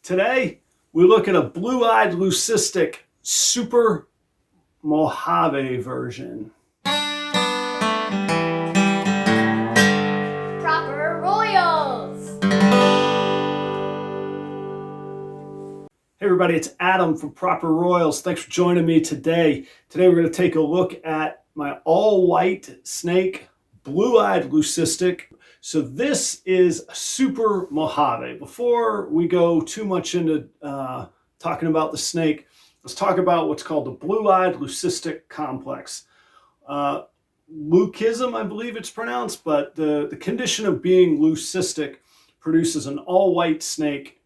Today, we look at a blue-eyed leucistic Super Mojave version. Proper Royals. Hey everybody, it's Adam from Proper Royals. Thanks for joining me today. Today we're going to take a look at my all-white snake, blue-eyed leucistic. So this is Super Mojave. Before we go too much into talking about the snake, let's talk about what's called the blue-eyed leucistic complex. Leucism, I believe it's pronounced, but the condition of being leucistic produces an all-white snake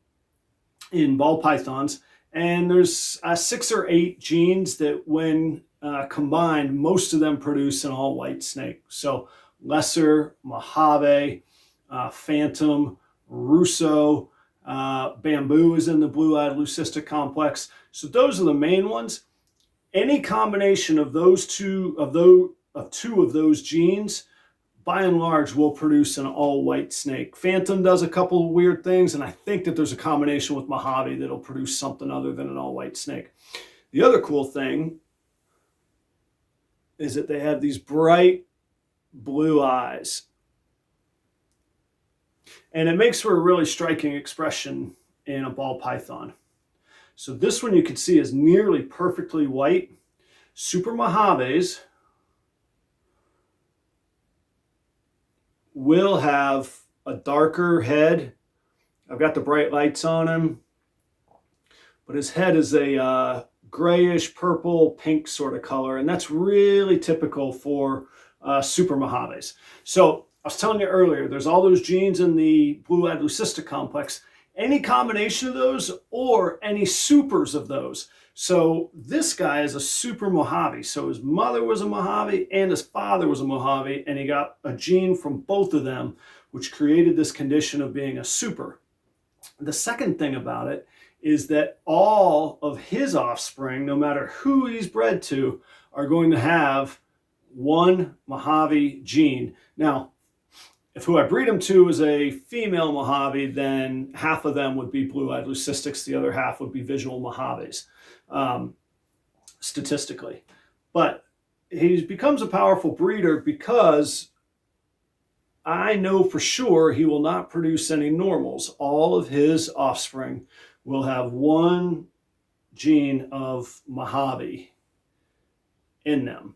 in ball pythons, and there's 6 or 8 genes that when combined, most of them produce an all-white snake. So lesser, Mojave, phantom, Russo, bamboo is in the blue-eyed leucistic complex. So those are the main ones. Any combination of those two of those genes, by and large, will produce an all-white snake. Phantom does a couple of weird things, and I think that there's a combination with Mojave that'll produce something other than an all-white snake. The other cool thing is that they have these bright blue eyes. And it makes for a really striking expression in a ball python. So this one you can see is nearly perfectly white. Super Mojaves will have a darker head. I've got the bright lights on him, but his head is a grayish purple pink sort of color, and that's really typical for Super Mojaves. So I was telling you earlier, there's all those genes in the blue-eyed leucistic complex. Any combination of those or any supers of those. So this guy is a Super Mojave. So his mother was a Mojave and his father was a Mojave, and he got a gene from both of them, which created this condition of being a super. The second thing about it is that all of his offspring, no matter who he's bred to, are going to have one Mojave gene. Now, if who I breed them to is a female Mojave, then half of them would be blue-eyed leucistics, the other half would be visual Mojaves, statistically. But he becomes a powerful breeder because I know for sure he will not produce any normals. All of his offspring will have one gene of Mojave in them.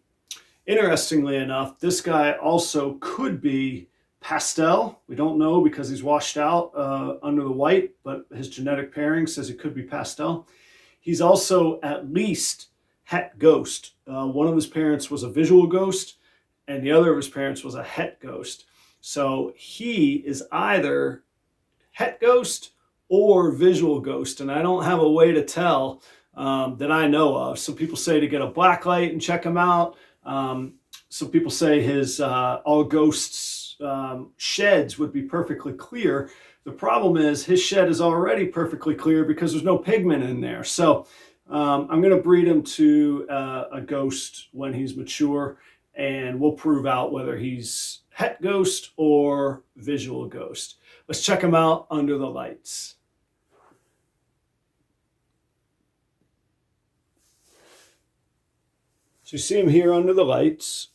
Interestingly enough, this guy also could be Pastel. We don't know because he's washed out under the white, but his genetic pairing says it could be Pastel. He's also at least het ghost. One of his parents was a visual ghost, and the other of his parents was a het ghost. So he is either het ghost or visual ghost, and I don't have a way to tell that I know of. Some people say to get a black light and check him out. Some people say his all ghosts sheds would be perfectly clear. The problem is his shed is already perfectly clear because there's no pigment in there. So I'm going to breed him to a ghost when he's mature, and we'll prove out whether he's het ghost or visual ghost. Let's check him out under the lights. So you see him here under the lights.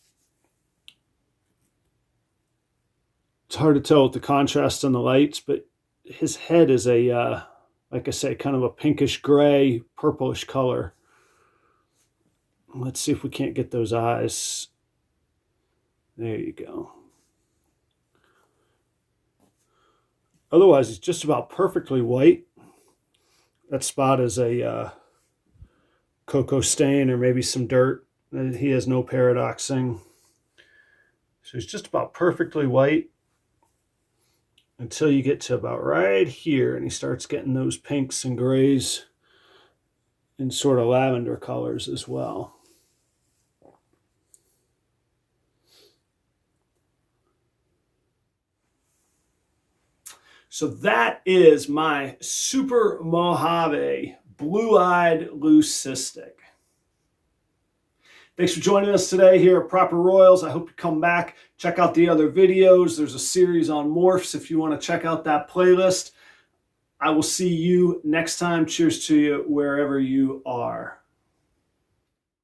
It's hard to tell with the contrast on the lights, but his head is a, like I say, kind of a pinkish gray, purplish color. Let's see if we can't get those eyes. There you go. Otherwise, he's just about perfectly white. That spot is a cocoa stain or maybe some dirt. He has no paradoxing. So he's just about perfectly white until you get to about right here, and he starts getting those pinks and grays and sort of lavender colors as well. So that is my Super Mojave Blue-Eyed Leucistic. Thanks for joining us today here at Proper Royals. I hope you come back, check out the other videos. There's a series on morphs if you want to check out that playlist. I will see you next time. Cheers to you wherever you are.